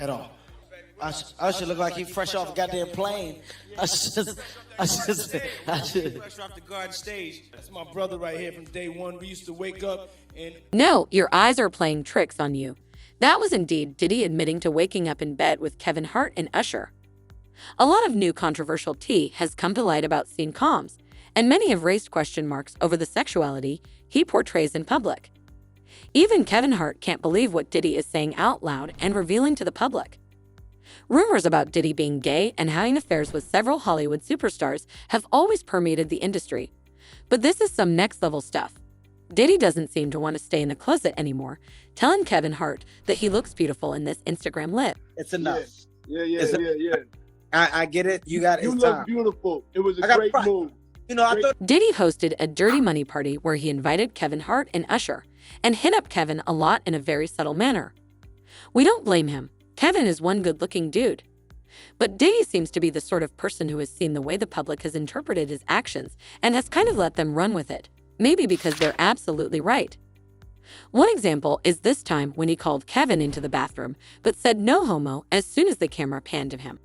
at all. Usher look like he fresh off a goddamn plane. I should. Fresh off the garden stage. That's my brother right here from day one. We used to wake up and... No, your eyes are playing tricks on you. That was indeed Diddy admitting to waking up in bed with Kevin Hart and Usher. A lot of new controversial tea has come to light about scene comms, and many have raised question marks over the sexuality he portrays in public. Even Kevin Hart can't believe what Diddy is saying out loud and revealing to the public. Rumors about Diddy being gay and having affairs with several Hollywood superstars have always permeated the industry. But this is some next-level stuff. Diddy doesn't seem to want to stay in the closet anymore, telling Kevin Hart that he looks beautiful in this Instagram lit. It's enough. Yeah. I get it. You got it. You look beautiful. It was a great move. You know, I thought Diddy hosted a Dirty Money party where he invited Kevin Hart and Usher and hit up Kevin a lot in a very subtle manner. We don't blame him. Kevin is one good-looking dude. But Diddy seems to be the sort of person who has seen the way the public has interpreted his actions and has kind of let them run with it, maybe because they're absolutely right. One example is this time when he called Kevin into the bathroom, but said no homo as soon as the camera panned to him.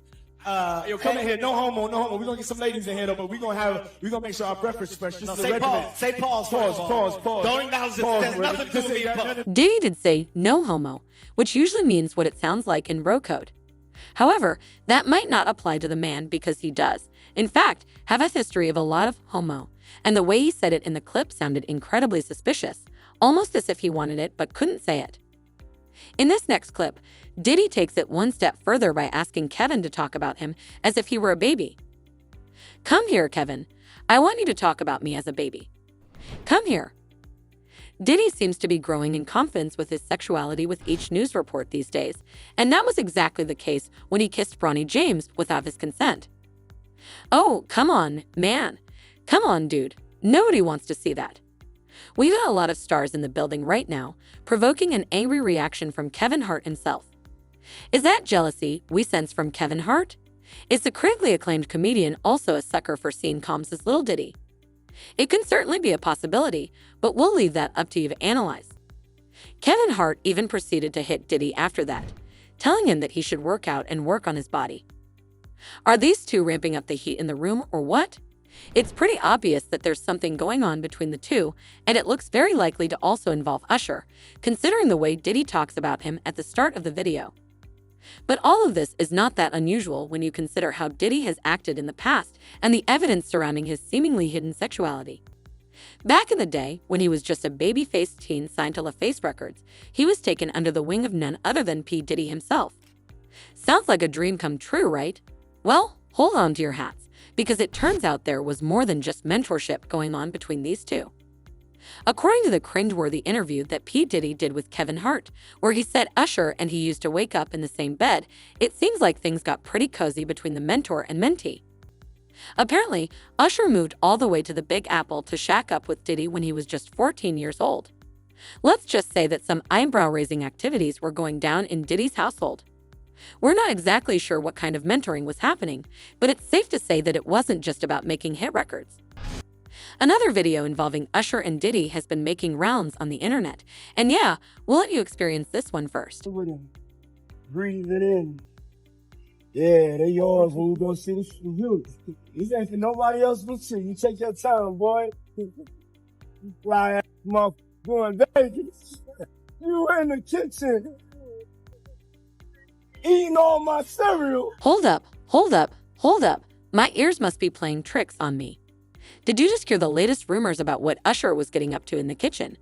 Yo, come in here. No homo. We're gonna get some ladies in here though, but we're gonna make sure our breath is fresh. no, say pause. Pause. Don't acknowledge this. There's nothing to do with me. Diddy did say no homo, which usually means what it sounds like in bro code. However, that might not apply to the man because he does, in fact, have a history of a lot of homo, and the way he said it in the clip sounded incredibly suspicious, almost as if he wanted it but couldn't say it. In this next clip, Diddy takes it one step further by asking Kevin to talk about him as if he were a baby. Come here, Kevin. I want you to talk about me as a baby. Come here. Diddy seems to be growing in confidence with his sexuality with each news report these days, and that was exactly the case when he kissed Bronny James without his consent. Oh, come on, man. Come on, dude. Nobody wants to see that. We've got a lot of stars in the building right now, provoking an angry reaction from Kevin Hart himself. Is that jealousy we sense from Kevin Hart? Is the critically acclaimed comedian also a sucker for scene comms as Lil Diddy? It can certainly be a possibility, but we'll leave that up to you to analyze. Kevin Hart even proceeded to hit Diddy after that, telling him that he should work out and work on his body. Are these two ramping up the heat in the room or what? It's pretty obvious that there's something going on between the two, and it looks very likely to also involve Usher, considering the way Diddy talks about him at the start of the video. But all of this is not that unusual when you consider how Diddy has acted in the past and the evidence surrounding his seemingly hidden sexuality. Back in the day, when he was just a baby-faced teen signed to LaFace Records, he was taken under the wing of none other than P. Diddy himself. Sounds like a dream come true, right? Well, hold on to your hats, because it turns out there was more than just mentorship going on between these two. According to the cringeworthy interview that P. Diddy did with Kevin Hart, where he said Usher and he used to wake up in the same bed, it seems like things got pretty cozy between the mentor and mentee. Apparently, Usher moved all the way to the Big Apple to shack up with Diddy when he was just 14 years old. Let's just say that some eyebrow-raising activities were going down in Diddy's household. We're not exactly sure what kind of mentoring was happening, but it's safe to say that it wasn't just about making hit records. Another video involving Usher and Diddy has been making rounds on the internet, and yeah, we'll let you experience this one first. Breathe it in. Yeah, they yours when you go see the shoot. These ain't for nobody else but you. You take your time, boy. Fly ass motherfucker going Vegas. You in the kitchen eating all my cereal. Hold up. My ears must be playing tricks on me. Did you just hear the latest rumors about what Usher was getting up to in the kitchen?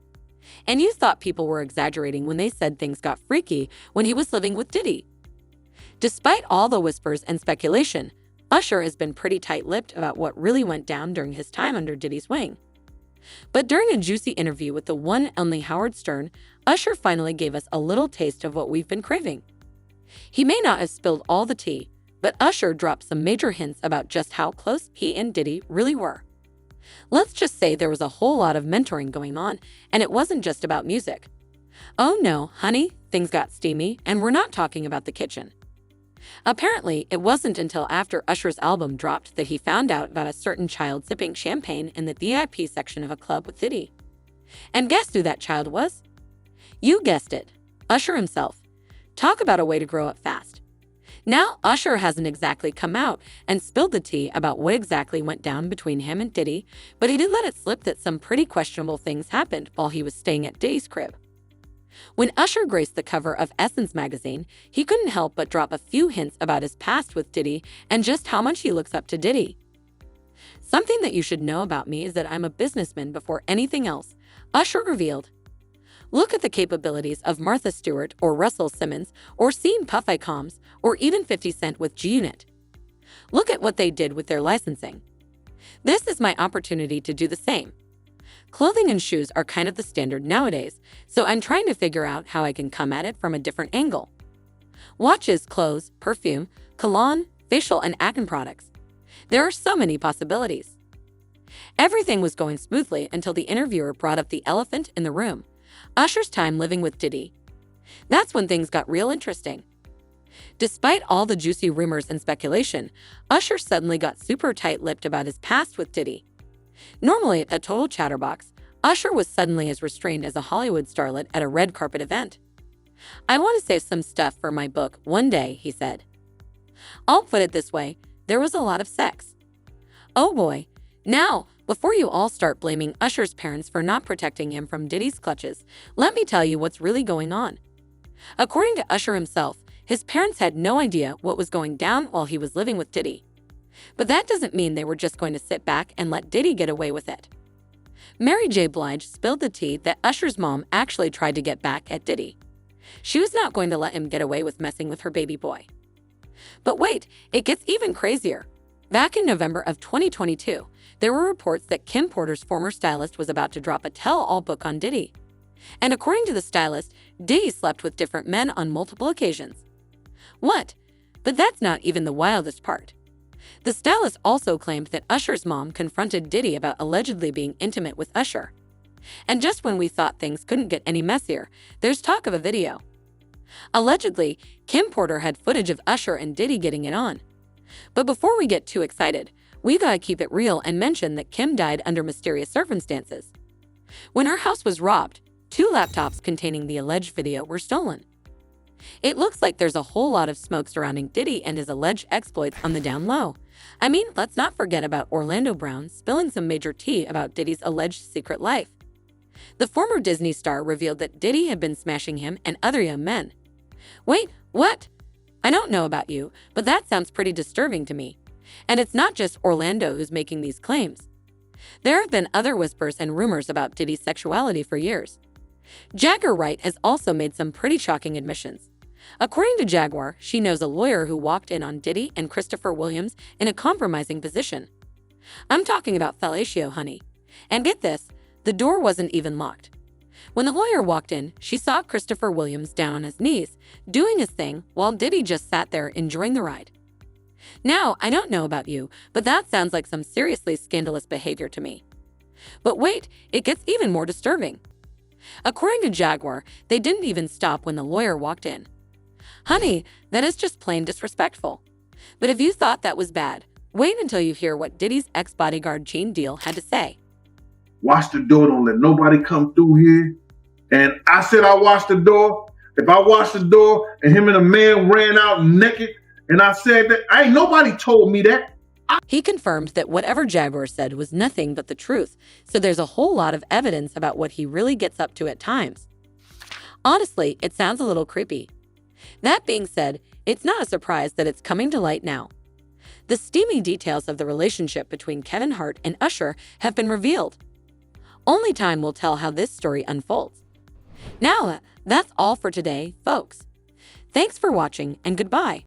And you thought people were exaggerating when they said things got freaky when he was living with Diddy. Despite all the whispers and speculation, Usher has been pretty tight-lipped about what really went down during his time under Diddy's wing. But during a juicy interview with the one and only Howard Stern, Usher finally gave us a little taste of what we've been craving. He may not have spilled all the tea, but Usher dropped some major hints about just how close he and Diddy really were. Let's just say there was a whole lot of mentoring going on, and it wasn't just about music. Oh no, honey, things got steamy, and we're not talking about the kitchen. Apparently, it wasn't until after Usher's album dropped that he found out about a certain child sipping champagne in the VIP section of a club with Diddy. And guess who that child was? You guessed it, Usher himself. Talk about a way to grow up fast. Now, Usher hasn't exactly come out and spilled the tea about what exactly went down between him and Diddy, but he did let it slip that some pretty questionable things happened while he was staying at Diddy's crib. When Usher graced the cover of Essence magazine, he couldn't help but drop a few hints about his past with Diddy and just how much he looks up to Diddy. "Something that you should know about me is that I'm a businessman before anything else," Usher revealed. "Look at the capabilities of Martha Stewart or Russell Simmons or seen Puffy Combs or even 50 Cent with G-Unit. Look at what they did with their licensing. This is my opportunity to do the same. Clothing and shoes are kind of the standard nowadays, so I'm trying to figure out how I can come at it from a different angle. Watches, clothes, perfume, cologne, facial and acne products. There are so many possibilities." Everything was going smoothly until the interviewer brought up the elephant in the room: Usher's time living with Diddy. That's when things got real interesting. Despite all the juicy rumors and speculation, Usher suddenly got super tight-lipped about his past with Diddy. Normally a total chatterbox, Usher was suddenly as restrained as a Hollywood starlet at a red carpet event. "I want to save some stuff for my book one day," he said. "I'll put it this way, there was a lot of sex." Oh boy. Now, before you all start blaming Usher's parents for not protecting him from Diddy's clutches, let me tell you what's really going on. According to Usher himself, his parents had no idea what was going down while he was living with Diddy. But that doesn't mean they were just going to sit back and let Diddy get away with it. Mary J. Blige spilled the tea that Usher's mom actually tried to get back at Diddy. She was not going to let him get away with messing with her baby boy. But wait, it gets even crazier. Back in November of 2022, there were reports that Kim Porter's former stylist was about to drop a tell-all book on Diddy. And according to the stylist, Diddy slept with different men on multiple occasions. What? But that's not even the wildest part. The stylist also claimed that Usher's mom confronted Diddy about allegedly being intimate with Usher. And just when we thought things couldn't get any messier, there's talk of a video. Allegedly, Kim Porter had footage of Usher and Diddy getting it on. But before we get too excited, we gotta keep it real and mention that Kim died under mysterious circumstances. When her house was robbed, 2 laptops containing the alleged video were stolen. It looks like there's a whole lot of smoke surrounding Diddy and his alleged exploits on the down low. I mean, let's not forget about Orlando Brown spilling some major tea about Diddy's alleged secret life. The former Disney star revealed that Diddy had been smashing him and other young men. Wait, what? I don't know about you, but that sounds pretty disturbing to me. And it's not just Orlando who's making these claims. There have been other whispers and rumors about Diddy's sexuality for years. Jagger Wright has also made some pretty shocking admissions. According to Jaguar, she knows a lawyer who walked in on Diddy and Christopher Williams in a compromising position. I'm talking about fellatio, honey. And get this, the door wasn't even locked. When the lawyer walked in, she saw Christopher Williams down on his knees, doing his thing, while Diddy just sat there enjoying the ride. Now, I don't know about you, but that sounds like some seriously scandalous behavior to me. But wait, it gets even more disturbing. According to Jaguar, they didn't even stop when the lawyer walked in. Honey, that is just plain disrespectful. But if you thought that was bad, wait until you hear what Diddy's ex-bodyguard Gene Deal had to say. "Watch the door, don't let nobody come through here." And I said I watched the door. If I watched the door and him and a man ran out naked, and I said that, ain't nobody told me that. He confirmed that whatever Jaguar said was nothing but the truth, so there's a whole lot of evidence about what he really gets up to at times. Honestly, it sounds a little creepy. That being said, it's not a surprise that it's coming to light now. The steamy details of the relationship between Kevin Hart and Usher have been revealed. Only time will tell how this story unfolds. Now, that's all for today, folks. Thanks for watching and goodbye.